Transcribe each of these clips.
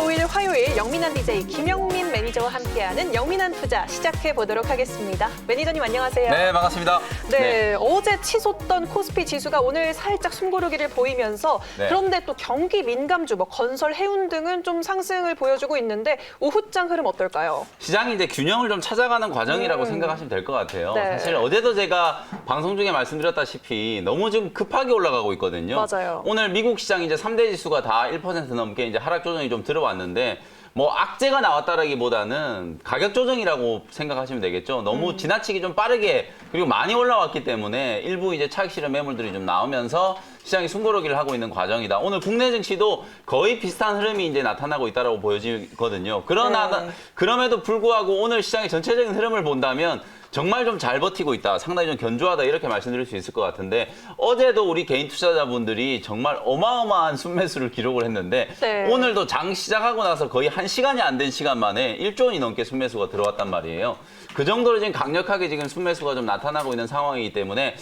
5일 화요일 영민한 DJ 김영민 매니저와 함께하는 영민한 투자 시작해 보도록 하겠습니다. 매니저님 안녕하세요. 네, 반갑습니다. 네, 어제 치솟던 코스피 지수가 오늘 살짝 숨고르기를 보이면서 네. 그런데 또 경기 민감주, 건설, 해운 등은 좀 상승을 보여주고 있는데 오후장 흐름 어떨까요? 시장이 이제 균형을 좀 찾아가는 과정이라고 생각하시면 될 것 같아요. 네. 사실 어제도 제가 방송 중에 말씀드렸다시피 너무 지금 급하게 올라가고 있거든요. 맞아요. 오늘 미국 시장 이제 3대 지수가 다 1% 넘게 이제 하락 조정이 좀 들어왔는데 악재가 나왔다라기보다는 가격 조정이라고 생각하시면 되겠죠. 너무 지나치게 좀 빠르게 그리고 많이 올라왔기 때문에 일부 이제 차익 실현 매물들이 좀 나오면서 시장이 숨고르기를 하고 있는 과정이다. 오늘 국내 증시도 거의 비슷한 흐름이 이제 나타나고 있다라고 보여지거든요. 그러나 그럼에도 불구하고 오늘 시장의 전체적인 흐름을 본다면 정말 좀 잘 버티고 있다. 상당히 좀 견조하다. 이렇게 말씀드릴 수 있을 것 같은데 어제도 우리 개인 투자자분들이 정말 어마어마한 순매수를 기록을 했는데 네. 오늘도 장 시작하고 나서 거의 1시간이 안 된 시간 만에 1조 원이 넘게 순매수가 들어왔단 말이에요. 그 정도로 지금 강력하게 지금 순매수가 좀 나타나고 있는 상황이기 때문에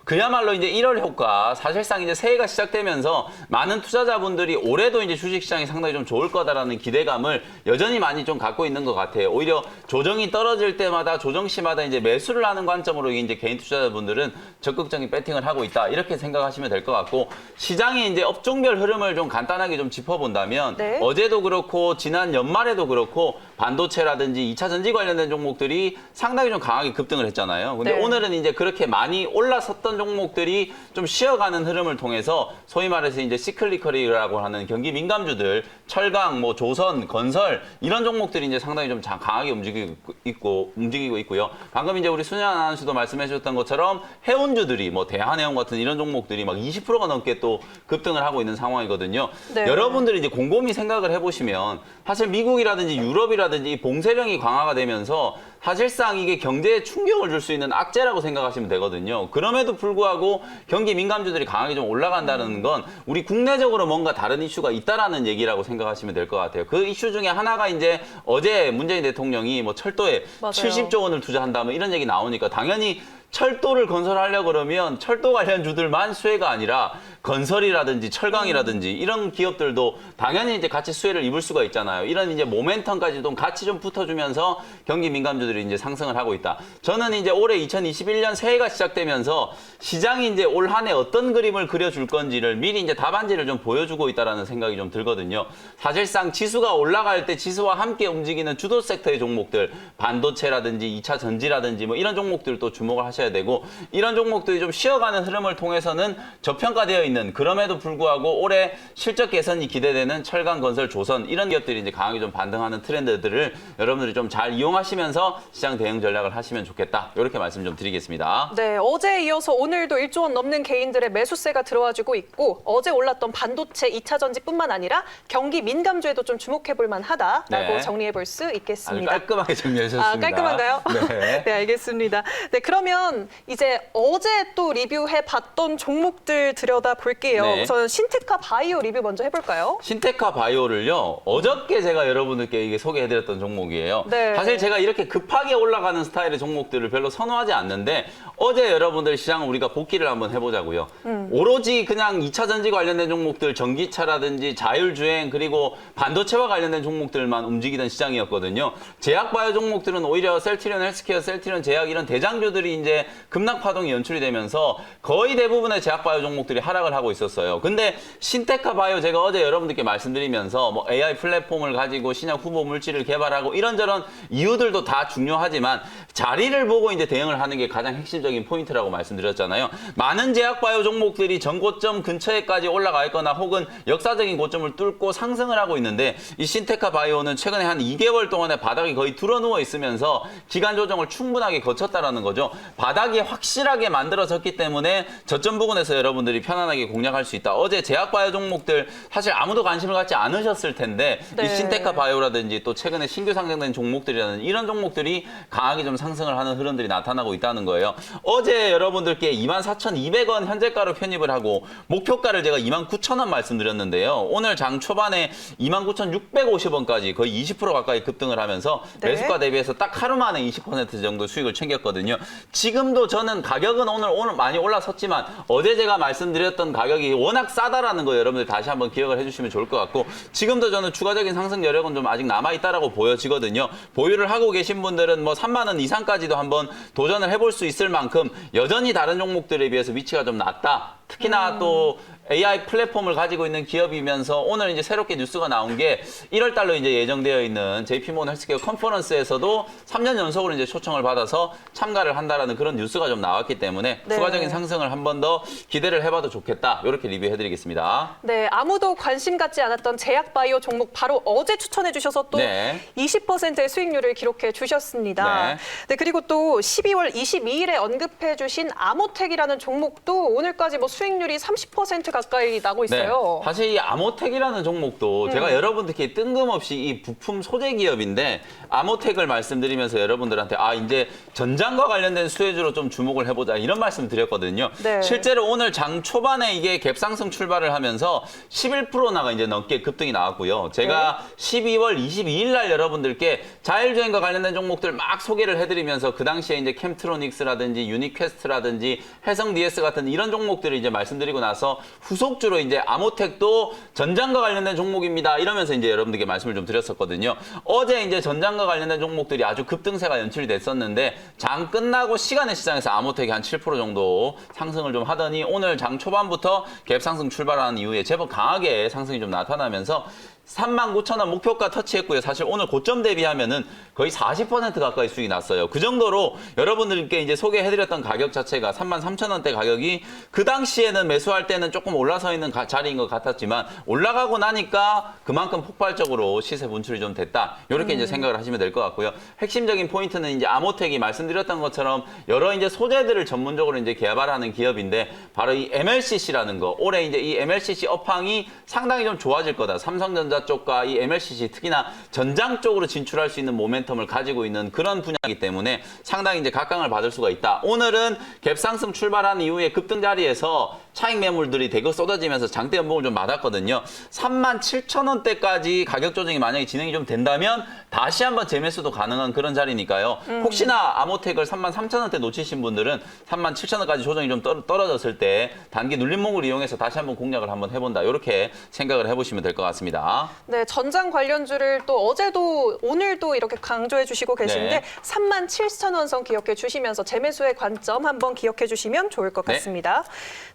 그야말로 이제 1월 효과, 사실상 이제 새해가 시작되면서 많은 투자자분들이 올해도 이제 주식시장이 상당히 좀 좋을 거다라는 기대감을 여전히 많이 좀 갖고 있는 것 같아요. 오히려 조정이 떨어질 때마다 조정 시마다 이제 매수를 하는 관점으로 이제 개인 투자자분들은 적극적인 배팅을 하고 있다. 이렇게 생각하시면 될 것 같고 시장의 이제 업종별 흐름을 좀 간단하게 좀 짚어본다면 네. 어제도 그렇고 지난 연말에도 그렇고 반도체라든지 2차 전지 관련된 종목들이 상당히 좀 강하게 급등을 했잖아요. 근데 네. 오늘은 이제 그렇게 많이 올라섰던 종목들이 좀 쉬어가는 흐름을 통해서 소위 말해서 이제 시클리컬이라고 하는 경기 민감주들, 철강, 조선, 건설 이런 종목들이 이제 상당히 좀 강하게 움직이고 있고요. 방금 이제 우리 순현 아나운서도 말씀해 주셨던 것처럼 해운주들이 대한해운 같은 이런 종목들이 막 20%가 넘게 또 급등을 하고 있는 상황이거든요. 네. 여러분들이 이제 곰곰이 생각을 해보시면 사실 미국이라든지 유럽이라든지 이 봉쇄령이 강화가 되면서 사실상 이게 경제에 충격을 줄 수 있는 악재라고 생각하시면 되거든요. 그럼에도 불구하고 경기 민감주들이 강하게 좀 올라간다는 건 우리 국내적으로 뭔가 다른 이슈가 있다라는 얘기라고 생각하시면 될 것 같아요. 그 이슈 중에 하나가 이제 어제 문재인 대통령이 철도에 맞아요. 70조 원을 투자한다 이런 얘기 나오니까 당연히 철도를 건설하려고 그러면 철도 관련 주들만 수혜가 아니라 건설이라든지 철강이라든지 이런 기업들도 당연히 이제 같이 수혜를 입을 수가 있잖아요. 이런 이제 모멘텀까지도 같이 좀 붙어주면서 경기 민감주들이 이제 상승을 하고 있다. 저는 이제 올해 2021년 새해가 시작되면서 시장이 이제 올 한 해 어떤 그림을 그려줄 건지를 미리 이제 답안지를 좀 보여주고 있다라는 생각이 좀 들거든요. 사실상 지수가 올라갈 때 지수와 함께 움직이는 주도 섹터의 종목들, 반도체라든지 2차 전지라든지 이런 종목들도 주목을 하셔야 되고 이런 종목들이 좀 쉬어가는 흐름을 통해서는 저평가되어 있는 그럼에도 불구하고 올해 실적 개선이 기대되는 철강, 건설, 조선 이런 기업들이 이제 강하게 좀 반등하는 트렌드들을 여러분들이 좀 잘 이용하시면서 시장 대응 전략을 하시면 좋겠다. 이렇게 말씀 좀 드리겠습니다. 네, 어제에 이어서 오늘도 1조 원 넘는 개인들의 매수세가 들어와주고 있고 어제 올랐던 반도체, 2차 전지뿐만 아니라 경기 민감주에도 좀 주목해볼 만하다라고 네. 정리해볼 수 아주 있겠습니다. 깔끔하게 정리하셨습니다. 깔끔한가요? 네. 네, 알겠습니다. 네, 그러면 이제 어제 또 리뷰해봤던 종목들 들여다볼게요. 네. 우선 신테카 바이오 리뷰 먼저 해볼까요? 신테카 바이오를요, 어저께 제가 여러분들께 이게 소개해드렸던 종목이에요. 네. 사실 제가 이렇게 급하게 올라가는 스타일의 종목들을 별로 선호하지 않는데, 어제 여러분들 시장을 우리가 복귀를 한번 해보자고요. 오로지 그냥 2차 전지 관련된 종목들, 전기차라든지 자율주행, 그리고 반도체와 관련된 종목들만 움직이던 시장이었거든요. 제약바이오 종목들은 오히려 셀트리온 헬스케어, 셀트리온 제약 이런 대장주들이 이제 급락파동이 연출이 되면서 거의 대부분의 제약바이오 종목들이 하락을 하고 있었어요. 근데 신테카 바이오 제가 어제 여러분들께 말씀드리면서 AI 플랫폼을 가지고 신약 후보 물질을 개발하고 이런저런 이유들도 다 중요하지만 자리를 보고 이제 대응을 하는 게 가장 핵심적인 포인트라고 말씀드렸잖아요. 많은 제약바이오 종목들이 전고점 근처에까지 올라가 있거나 혹은 역사적인 고점을 뚫고 상승을 하고 있는데 이 신테카 바이오는 최근에 한 2개월 동안에 바닥이 거의 드러누워 있으면서 기간 조정을 충분하게 거쳤다라는 거죠. 바닥이 확실하게 만들어졌기 때문에 저점 부근에서 여러분들이 편안하게 공략할 수 있다. 어제 제약바이오 종목들 사실 아무도 관심을 갖지 않으셨을 텐데 네. 이 신테카 바이오라든지 또 최근에 신규 상장된 종목들이라는 이런 종목들이 강하게 좀 상승을 하는 흐름들이 나타나고 있다는 거예요. 어제 여러분들께 24,200원 현재가로 편입을 하고 목표가를 제가 29,000원 말씀드렸는데요. 오늘 장 초반에 29,650원까지 거의 20% 가까이 급등을 하면서 네. 매수가 대비해서 딱 하루 만에 20% 정도 수익을 챙겼거든요. 지금 지금도 저는 가격은 오늘 많이 올라섰지만 어제 제가 말씀드렸던 가격이 워낙 싸다라는 거 여러분들 다시 한번 기억을 해주시면 좋을 것 같고 지금도 저는 추가적인 상승 여력은 좀 아직 남아있다라고 보여지거든요. 보유를 하고 계신 분들은 뭐 3만 원 이상까지도 한번 도전을 해볼 수 있을 만큼 여전히 다른 종목들에 비해서 위치가 좀 낮다. 특히나 또 AI 플랫폼을 가지고 있는 기업이면서 오늘 이제 새롭게 뉴스가 나온 게 1월 달로 이제 예정되어 있는 JP모건 헬스케어 컨퍼런스에서도 3년 연속으로 이제 초청을 받아서 참가를 한다라는 그런 뉴스가 좀 나왔기 때문에 네. 추가적인 상승을 한 번 더 기대를 해봐도 좋겠다. 이렇게 리뷰해드리겠습니다. 네, 아무도 관심 갖지 않았던 제약바이오 종목 바로 어제 추천해 주셔서 또 네. 20%의 수익률을 기록해 주셨습니다. 네. 네, 그리고 또 12월 22일에 언급해 주신 아모텍이라는 종목도 오늘까지 뭐 수익률이 30% 가까이 나고 있어요. 네. 사실 이 아모텍이라는 종목도 제가 여러분들께 뜬금없이 이 부품 소재 기업인데 아모텍을 말씀드리면서 여러분들한테 이제 전장과 관련된 수혜주로 좀 주목을 해보자 이런 말씀 드렸거든요. 네. 실제로 오늘 장 초반에 이게 갭상승 출발을 하면서 11%나가 이제 넘게 급등이 나왔고요. 제가 12월 22일 날 여러분들께 자율주행과 관련된 종목들 막 소개를 해드리면서 그 당시에 이제 캠트로닉스라든지 유니퀘스트라든지 해성 DS 같은 이런 종목들을 이제 말씀드리고 나서 후속주로 이제 아모텍도 전장과 관련된 종목입니다. 이러면서 이제 여러분들께 말씀을 좀 드렸었거든요. 어제 이제 전장과 관련된 종목들이 아주 급등세가 연출이 됐었는데 장 끝나고 시간의 시장에서 아모텍이 한 7% 정도 상승을 좀 하더니 오늘 장 초반부터 갭 상승 출발하는 이후에 제법 강하게 상승이 좀 나타나면서 39,000원 목표가 터치했고요. 사실 오늘 고점 대비하면은 거의 40% 가까이 수익이 났어요. 그 정도로 여러분들께 이제 소개해드렸던 가격 자체가 33,000원대 가격이 그 당시에는 매수할 때는 조금 올라서 있는 자리인 것 같았지만 올라가고 나니까 그만큼 폭발적으로 시세 분출이 좀 됐다. 이렇게 이제 생각을 하시면 될 것 같고요. 핵심적인 포인트는 이제 아모텍이 말씀드렸던 것처럼 여러 이제 소재들을 전문적으로 이제 개발하는 기업인데 바로 이 MLCC라는 거. 올해 이제 이 MLCC 업황이 상당히 좀 좋아질 거다. 삼성전자 쪽과 이 MLCC 특히나 전장 쪽으로 진출할 수 있는 모멘텀을 가지고 있는 그런 분야이기 때문에 상당히 이제 각광을 받을 수가 있다. 오늘은 갭상승 출발한 이후에 급등 자리에서 차익 매물들이 대거 쏟아지면서 장대 연봉을 좀 맞았거든요. 37,000원대까지 가격 조정이 만약에 진행이 좀 된다면 다시 한번 재매수도 가능한 그런 자리니까요. 혹시나 아모텍을 33,000원대 놓치신 분들은 37,000원까지 조정이 좀 떨어졌을 때 단기 눌림목을 이용해서 다시 한번 공략을 한번 해본다. 이렇게 생각을 해보시면 될 것 같습니다. 네, 전장 관련주를 또 어제도 오늘도 이렇게 강조해 주시고 계신데 네. 37,000원 선 기억해 주시면서 재매수의 관점 한번 기억해 주시면 좋을 것 네. 같습니다.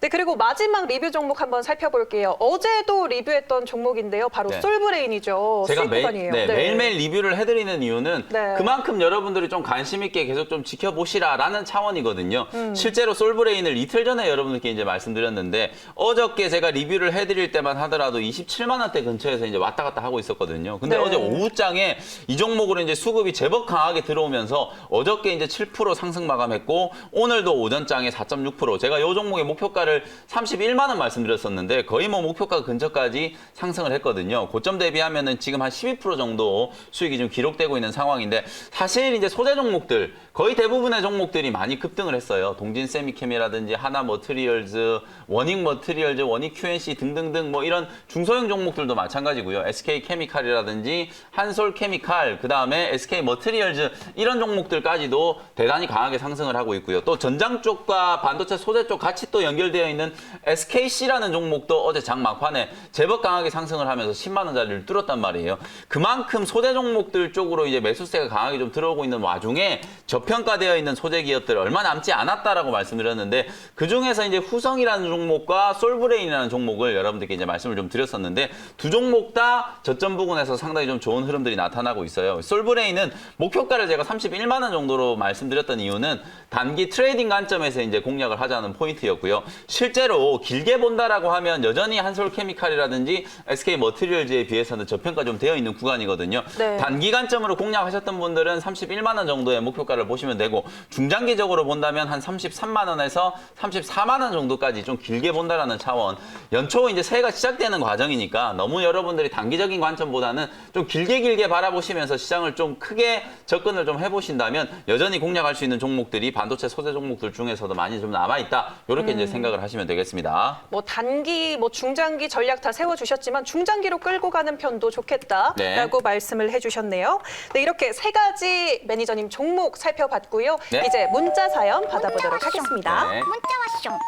네, 그리고 마지막 리뷰 종목 한번 살펴볼게요. 어제도 리뷰했던 종목인데요. 바로 네. 솔브레인이죠. 제가 수익 구간이에요. 매일매일 리뷰를 해드리는 이유는 네. 그만큼 여러분들이 좀 관심 있게 계속 좀 지켜보시라라는 차원이거든요. 실제로 솔브레인을 이틀 전에 여러분들께 이제 말씀드렸는데 어저께 제가 리뷰를 해드릴 때만 하더라도 27만 원대 근처에서 이제 왔다 갔다 하고 있었거든요. 근데 네. 어제 오후장에 이 종목으로 이제 수급이 제법 강하게 들어오면서 어저께 이제 7% 상승 마감했고 오늘도 오전장에 4.6% 제가 이 종목의 목표가를 31만 원 말씀드렸었는데 거의 뭐 목표가 근처까지 상승을 했거든요. 고점 대비하면은 지금 한 12% 정도 수익이 좀 기록되고 있는 상황인데 사실 이제 소재 종목들 거의 대부분의 종목들이 많이 급등을 했어요. 동진 세미캠이라든지 하나 머트리얼즈, 원익 머트리얼즈, 원익 QNC 등등등 뭐 이런 중소형 종목들도 마찬가지고요. SK 케미칼이라든지 한솔 케미칼, 그다음에 SK 머트리얼즈 이런 종목들까지도 대단히 강하게 상승을 하고 있고요. 또 전장 쪽과 반도체 소재 쪽 같이 또 연결되어 있는 SKC라는 종목도 어제 장 막판에 제법 강하게 상승을 하면서 10만 원짜리를 뚫었단 말이에요. 그만큼 소재 종목들 쪽으로 이제 매수세가 강하게 좀 들어오고 있는 와중에 저평가되어 있는 소재 기업들 얼마 남지 않았다라고 말씀드렸는데 그 중에서 이제 후성이라는 종목과 솔브레인이라는 종목을 여러분들께 이제 말씀을 좀 드렸었는데 두 종목 다 저점 부근에서 상당히 좀 좋은 흐름들이 나타나고 있어요. 솔브레인은 목표가를 제가 31만 원 정도로 말씀드렸던 이유는 단기 트레이딩 관점에서 이제 공략을 하자는 포인트였고요. 실제로 길게 본다라고 하면 여전히 한솔케미칼이라든지 SK 머티리얼즈에 비해서는 저평가 좀 되어 있는 구간이거든요. 네. 단기 관점으로 공략하셨던 분들은 31만 원 정도의 목표가를 보시면 되고 중장기적으로 본다면 한 33만 원에서 34만 원 정도까지 좀 길게 본다라는 차원. 연초 이제 새해가 시작되는 과정이니까 너무 여러분들이 여러분들이 단기적인 관점보다는 좀 길게 바라보시면서 시장을 좀 크게 접근을 좀 해보신다면 여전히 공략할 수 있는 종목들이 반도체 소재 종목들 중에서도 많이 좀 남아있다. 이렇게 이제 생각을 하시면 되겠습니다. 뭐 단기, 뭐 중장기 전략 다 세워주셨지만 중장기로 끌고 가는 편도 좋겠다라고 네. 말씀을 해주셨네요. 네, 이렇게 세 가지 매니저님 종목 살펴봤고요. 네. 이제 문자 사연 받아보도록 하겠습니다. 네. 문자 왔쇼.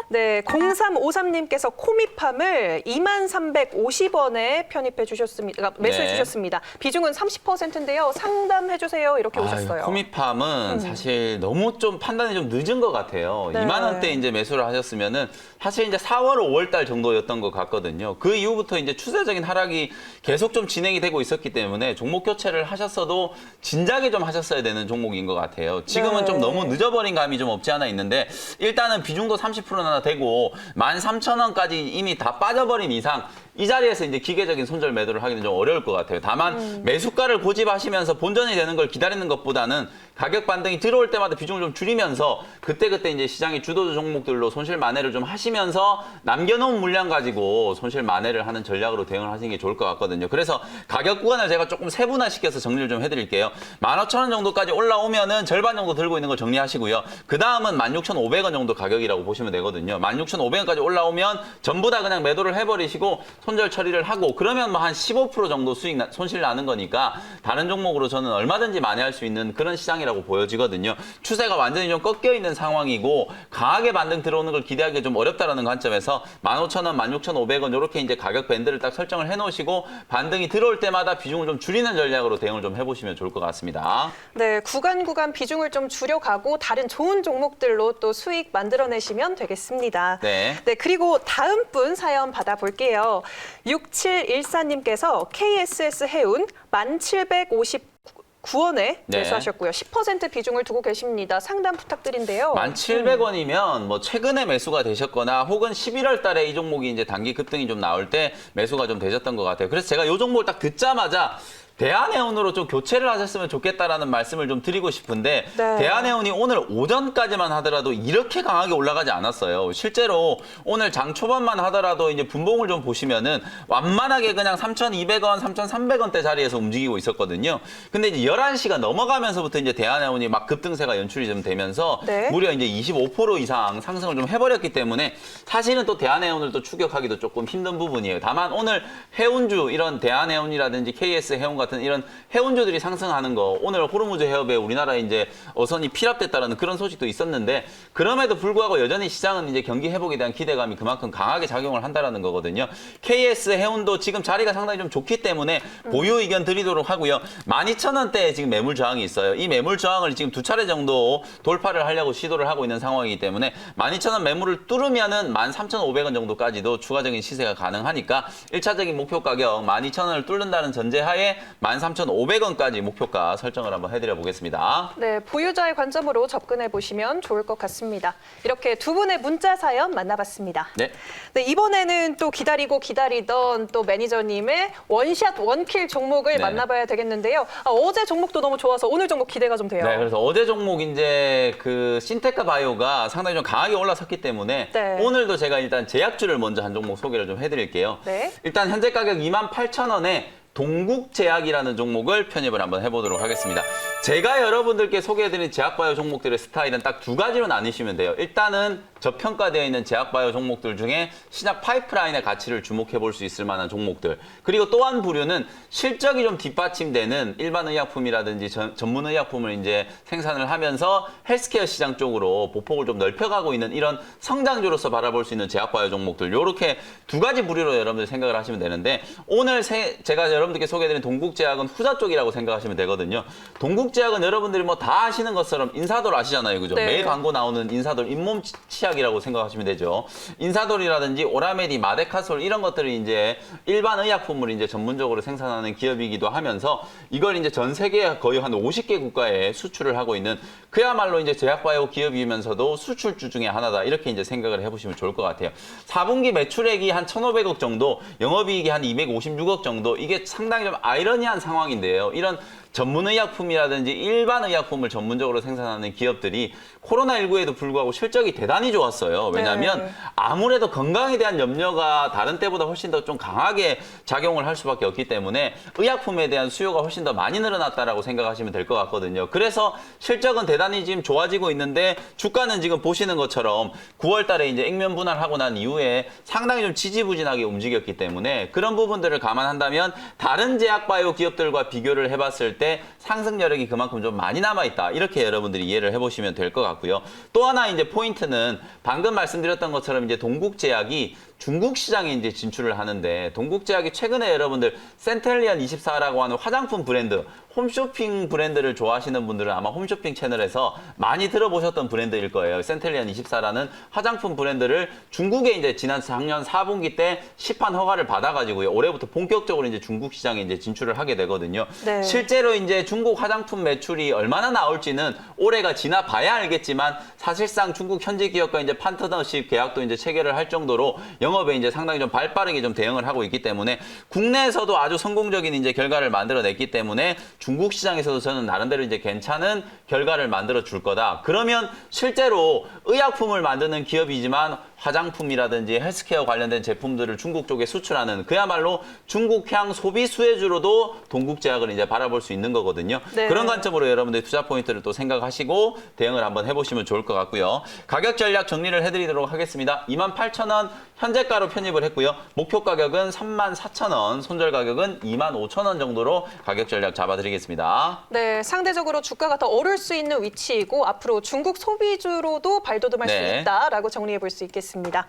네, 0353님께서 코미팜을 2350원에 편입해 주셨습니다. 매수해 네. 주셨습니다. 비중은 30%인데요. 상담해 주세요. 이렇게 오셨어요. 코미팜은 사실 너무 좀 판단이 좀 늦은 것 같아요. 네. 2만 원대 이제 매수를 하셨으면은 사실 이제 4월, 5월 달 정도였던 것 같거든요. 그 이후부터 이제 추세적인 하락이 계속 좀 진행이 되고 있었기 때문에 종목 교체를 하셨어도 진작에 좀 하셨어야 되는 종목인 것 같아요. 지금은 네. 좀 너무 늦어버린 감이 좀 없지 않아 있는데 일단은 비중도 30%나 되고 13,000원까지 이미 다 빠져버린 이상 이 자리에서 이제 기계적인 손절 매도를 하기는 좀 어려울 것 같아요. 다만 매수가를 고집하시면서 본전이 되는 걸 기다리는 것보다는 가격 반등이 들어올 때마다 비중을 좀 줄이면서 그때 이제 시장의 주도주 종목들로 손실 만회를 좀 하시면서 남겨놓은 물량 가지고 손실 만회를 하는 전략으로 대응을 하시는 게 좋을 것 같거든요. 그래서 가격 구간을 제가 조금 세분화시켜서 정리를 좀 해드릴게요. 15,000원 정도까지 올라오면은 절반 정도 들고 있는 거 정리하시고요. 그 다음은 16,500원 정도 가격이라고 보시면 되거든요. 16,500원까지 올라오면 전부 다 그냥 매도를 해버리시고 손절 처리를 하고 그러면 뭐 한 15% 정도 손실 나는 거니까 다른 종목으로 저는 얼마든지 만회할 수 있는 그런 시장이라고 보여지거든요. 추세가 완전히 좀 꺾여 있는 상황이고 강하게 반등 들어오는 걸 기대하기 좀 어렵다라는 관점에서 15,000원, 16,500원 이렇게 이제 가격 밴드를 딱 설정을 해놓으시고 반등이 들어올 때마다 비중을 좀 줄이는 전략으로 대응을 좀 해보시면 좋을 것 같습니다. 네, 구간 비중을 좀 줄여가고 다른 좋은 종목들로 또 수익 만들어내시면 되겠습니다. 네. 네, 그리고 다음 분 사연 받아볼게요. 6714님께서 KSS 해운 1,759원에 네. 매수하셨고요. 10% 비중을 두고 계십니다. 상담 부탁드린데요. 1,700원이면 뭐 최근에 매수가 되셨거나 혹은 11월 달에 이 종목이 이제 단기 급등이 좀 나올 때 매수가 좀 되셨던 것 같아요. 그래서 제가 이 종목을 딱 듣자마자 대한해운으로 좀 교체를 하셨으면 좋겠다라는 말씀을 좀 드리고 싶은데 네. 대한해운이 오늘 오전까지만 하더라도 이렇게 강하게 올라가지 않았어요. 실제로 오늘 장 초반만 하더라도 이제 분봉을 좀 보시면은 완만하게 그냥 3,200원, 3,300원대 자리에서 움직이고 있었거든요. 근데 이제 11시가 넘어가면서부터 이제 대한해운이 막 급등세가 연출이 좀 되면서 네. 무려 이제 25% 이상 상승을 좀 해버렸기 때문에 사실은 또 대한해운을 또 추격하기도 조금 힘든 부분이에요. 다만 오늘 해운주 이런 대한해운이라든지 KS 해운 같은 이런 해운주들이 상승하는 거 오늘 호르무즈 해협에 우리나라 이제 어선이 필압됐다라는 그런 소식도 있었는데 그럼에도 불구하고 여전히 시장은 이제 경기 회복에 대한 기대감이 그만큼 강하게 작용을 한다라는 거거든요. KS 해운도 지금 자리가 상당히 좀 좋기 때문에 보유 의견 드리도록 하고요. 12,000원대에 지금 매물 저항이 있어요. 이 매물 저항을 지금 2차례 정도 돌파를 하려고 시도를 하고 있는 상황이기 때문에 12,000원 매물을 뚫으면은 13,500원 정도까지도 추가적인 시세가 가능하니까 1차적인 목표 가격 12,000원을 뚫는다는 전제하에 13,500원까지 목표가 설정을 한번 해드려 보겠습니다. 네, 보유자의 관점으로 접근해 보시면 좋을 것 같습니다. 이렇게 두 분의 문자 사연 만나봤습니다. 네. 네, 이번에는 또 기다리던 또 매니저님의 원샷 원킬 종목을 네. 만나봐야 되겠는데요. 어제 종목도 너무 좋아서 오늘 종목 기대가 좀 돼요. 네, 그래서 어제 종목 이제 그 신테카 바이오가 상당히 좀 강하게 올라섰기 때문에 네. 오늘도 제가 일단 제약주를 먼저 한 종목 소개를 좀 해드릴게요. 네. 일단 현재 가격 28,000원에 동국제약이라는 종목을 편입을 한번 해보도록 하겠습니다. 제가 여러분들께 소개해드린 제약바이오 종목들의 스타일은 딱 두 가지로 나뉘시면 돼요. 일단은 저평가되어 있는 제약바이오 종목들 중에 신약 파이프라인의 가치를 주목해 볼 수 있을 만한 종목들. 그리고 또 한 부류는 실적이 좀 뒷받침되는 일반 의약품이라든지 전문 의약품을 이제 생산을 하면서 헬스케어 시장 쪽으로 보폭을 좀 넓혀가고 있는 이런 성장주로서 바라볼 수 있는 제약바이오 종목들. 이렇게 두 가지 부류로 여러분들 생각을 하시면 되는데 오늘 제가 여러분들께 소개해드린 동국제약은 후자 쪽이라고 생각하시면 되거든요. 동국제약은 여러분들이 뭐 다 아시는 것처럼 인사돌 아시잖아요. 그죠? 네. 매일 광고 나오는 인사돌 잇몸 치약이라고 생각하시면 되죠. 인사돌이라든지 오라메디, 마데카솔 이런 것들을 이제 일반 의약품을 이제 전문적으로 생산하는 기업이기도 하면서 이걸 이제 전 세계 거의 한 50개 국가에 수출을 하고 있는 그야말로 이제 제약바이오 기업이면서도 수출주 중에 하나다. 이렇게 이제 생각을 해보시면 좋을 것 같아요. 4분기 매출액이 한 1,500억 정도, 영업이익이 한 256억 정도. 이게 상당히 좀 아이러니한 상황인데요. 이런 전문의약품이라든지 의약품이라든지 일반 의약품을 전문적으로 생산하는 기업들이 코로나19에도 불구하고 실적이 대단히 좋았어요. 왜냐하면 아무래도 건강에 대한 염려가 다른 때보다 훨씬 더 좀 강하게 작용을 할 수밖에 없기 때문에 의약품에 대한 수요가 훨씬 더 많이 늘어났다라고 생각하시면 될 것 같거든요. 그래서 실적은 대단히 지금 좋아지고 있는데 주가는 지금 보시는 것처럼 9월 달에 이제 액면 분할하고 난 이후에 상당히 좀 지지부진하게 움직였기 때문에 그런 부분들을 감안한다면 다른 제약바이오 기업들과 비교를 해봤을 때 상승 여력이 그만큼 좀 많이 남아있다. 이렇게 여러분들이 이해를 해보시면 될 것 같고요. 또 하나 이제 포인트는 방금 말씀드렸던 것처럼 이제 동국제약이 중국 시장에 이제 진출을 하는데 동국제약이 최근에 여러분들 센텔리언 24라고 하는 화장품 브랜드 홈쇼핑 브랜드를 좋아하시는 분들은 아마 홈쇼핑 채널에서 많이 들어보셨던 브랜드일 거예요. 센텔리언 24라는 화장품 브랜드를 중국에 이제 지난 작년 4분기 때 시판 허가를 받아가지고요. 올해부터 본격적으로 이제 중국 시장에 이제 진출을 하게 되거든요. 네. 실제로 이제 중국 화장품 매출이 얼마나 나올지는 올해가 지나 봐야 알겠지만 사실상 중국 현지 기업과 이제 파트너십 계약도 이제 체결을 할 정도로 영업에 이제 상당히 좀 발빠르게 좀 대응을 하고 있기 때문에 국내에서도 아주 성공적인 이제 결과를 만들어냈기 때문에 중국 시장에서도 저는 나름대로 이제 괜찮은 결과를 만들어 줄 거다. 그러면 실제로 의약품을 만드는 기업이지만 화장품이라든지 헬스케어 관련된 제품들을 중국 쪽에 수출하는 그야말로 중국향 소비 수혜주로도 동국제약을 이제 바라볼 수 있는 거거든요. 네. 그런 관점으로 여러분들 투자 포인트를 또 생각하시고 대응을 한번 해보시면 좋을 것 같고요. 가격 전략 정리를 해드리도록 하겠습니다. 28,000원 현재가로 편입을 했고요. 목표 가격은 34,000원, 손절 가격은 25,000원 정도로 가격 전략 잡아드리겠습니다. 네, 상대적으로 주가가 더 오를 수 있는 위치이고 앞으로 중국 소비주로도 발돋움할 수 네. 있다라고 정리해 볼 수 있겠습니다.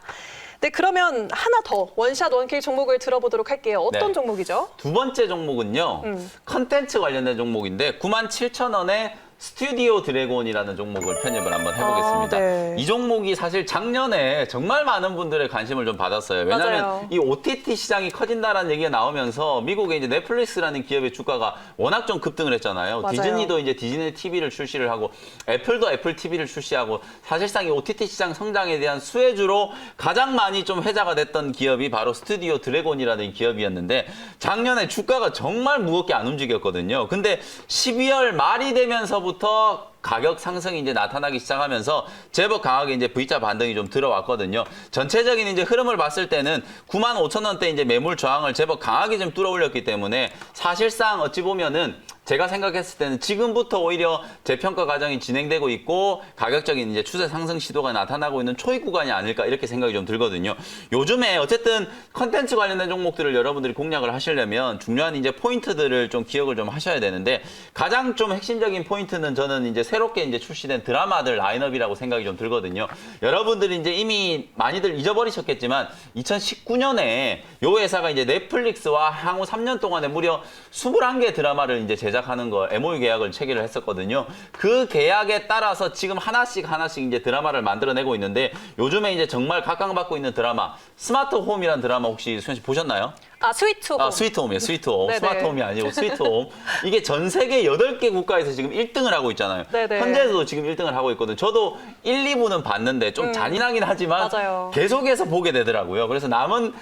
네, 그러면 하나 더 원샷 원킬 종목을 들어보도록 할게요. 어떤 네. 종목이죠? 두 번째 종목은요. 컨텐츠 관련된 종목인데 97,000원에 스튜디오 드래곤이라는 종목을 편입을 한번 해보겠습니다. 네. 이 종목이 사실 작년에 정말 많은 분들의 관심을 좀 받았어요. 왜냐하면 맞아요. 이 OTT 시장이 커진다라는 얘기가 나오면서 미국의 이제 넷플릭스라는 기업의 주가가 워낙 좀 급등을 했잖아요. 맞아요. 디즈니도 이제 디즈니 TV를 출시를 하고 애플도 애플 TV를 출시하고 사실상 이 OTT 시장 성장에 대한 수혜주로 가장 많이 좀 회자가 됐던 기업이 바로 스튜디오 드래곤이라는 기업이었는데 작년에 주가가 정말 무겁게 안 움직였거든요. 근데 12월 말이 되면서부터 가격 상승이 이제 나타나기 시작하면서 제법 강하게 이제 V자 반등이 좀 들어왔거든요. 전체적인 이제 흐름을 봤을 때는 95,000원대 이제 매물 저항을 제법 강하게 좀 뚫어올렸기 때문에 사실상 어찌 보면은 제가 생각했을 때는 지금부터 오히려 재평가 과정이 진행되고 있고 가격적인 이제 추세 상승 시도가 나타나고 있는 초입 구간이 아닐까 이렇게 생각이 좀 들거든요. 요즘에 어쨌든 컨텐츠 관련된 종목들을 여러분들이 공략을 하시려면 중요한 이제 포인트들을 좀 기억을 좀 하셔야 되는데 가장 좀 핵심적인 포인트는 저는 이제 새롭게 이제 출시된 드라마들 라인업이라고 생각이 좀 들거든요. 여러분들이 이제 이미 많이들 잊어버리셨겠지만 2019년에 요 회사가 이제 넷플릭스와 향후 3년 동안에 무려 21개 드라마를 이제 제작하는 거 MOU 계약을 체결을 했었거든요. 그 계약에 따라서 지금 하나씩 이제 드라마를 만들어내고 있는데 요즘에 이제 정말 각광받고 있는 드라마 스마트 홈이라는 드라마 혹시 수현 씨 보셨나요? 아, 스위트홈. 스위트홈이에요. 스위트홈. 네네. 스마트홈이 아니고 스위트홈. 이게 전 세계 8개 국가에서 지금 1등을 하고 있잖아요. 네네. 현재도 지금 1등을 하고 있거든요. 저도 1, 2부는 봤는데 좀 잔인하긴 하지만 맞아요. 계속해서 보게 되더라고요. 그래서 남은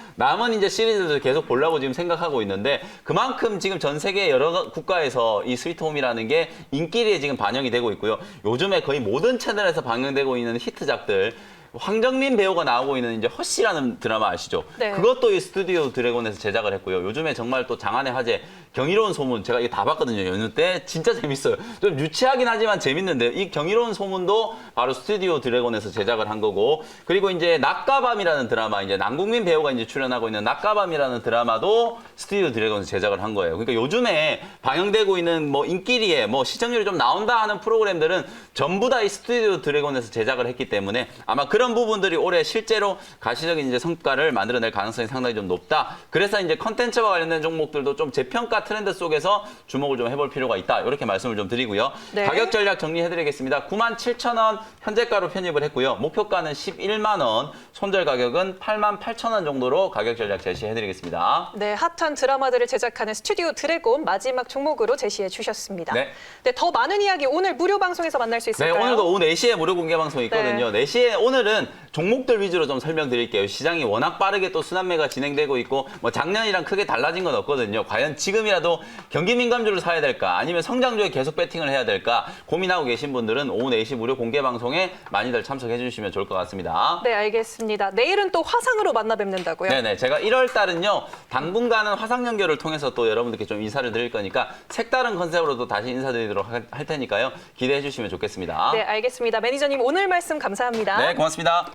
이제 시리즈들 계속 보려고 지금 생각하고 있는데 그만큼 지금 전 세계 여러 국가에서 이 스위트홈이라는 게 인기리에 지금 반영이 되고 있고요. 요즘에 거의 모든 채널에서 방영되고 있는 히트작들 황정민 배우가 나오고 있는 이제 허씨라는 드라마 아시죠? 네. 그것도 이 스튜디오 드래곤에서 제작을 했고요. 요즘에 정말 또 장안의 화제 경이로운 소문 제가 이게 다 봤거든요. 연휴 때 진짜 재밌어요. 좀 유치하긴 하지만 재밌는데요. 이 경이로운 소문도 바로 스튜디오 드래곤에서 제작을 한 거고 그리고 이제 낮과밤이라는 드라마 이제 남궁민 배우가 이제 출연하고 있는 낮과밤이라는 드라마도 스튜디오 드래곤에서 제작을 한 거예요. 그러니까 요즘에 방영되고 있는 뭐 인기리에 뭐 시청률이 좀 나온다 하는 프로그램들은 전부 다 이 스튜디오 드래곤에서 제작을 했기 때문에 아마 그런 부분들이 올해 실제로 가시적인 이제 성과를 만들어낼 가능성이 상당히 좀 높다. 그래서 이제 컨텐츠와 관련된 종목들도 좀 재평가 트렌드 속에서 주목을 좀 해볼 필요가 있다. 이렇게 말씀을 좀 드리고요. 네. 가격 전략 정리해드리겠습니다. 97,000원 현재가로 편입을 했고요. 목표가는 11만 원, 손절 가격은 88,000원 정도로 가격 전략 제시해드리겠습니다. 네, 핫한 드라마들을 제작하는 스튜디오 드래곤 마지막 종목으로 제시해 주셨습니다. 네. 네, 더 많은 이야기 오늘 무료 방송에서 만날 수 네, 있을까요? 오늘도 오후 4시에 무료 공개 방송이 있거든요. 4시에 오늘은 종목들 위주로 좀 설명드릴게요. 시장이 워낙 빠르게 또 순환매가 진행되고 있고 뭐 작년이랑 크게 달라진 건 없거든요. 과연 지금이라도 경기 민감주를 사야 될까 아니면 성장주에 계속 배팅을 해야 될까 고민하고 계신 분들은 오후 4시 무료 공개 방송에 많이들 참석해 주시면 좋을 것 같습니다. 네, 알겠습니다. 내일은 또 화상으로 만나 뵙는다고요? 네네. 제가 1월 달은요, 당분간은 화상 연결을 통해서 또 여러분들께 좀 인사를 드릴 거니까 색다른 컨셉으로도 다시 인사드리도록 할 테니까요. 기대해 주시면 좋겠습니다. 네, 알겠습니다. 매니저님 오늘 말씀 감사합니다. 네, 고맙습니다.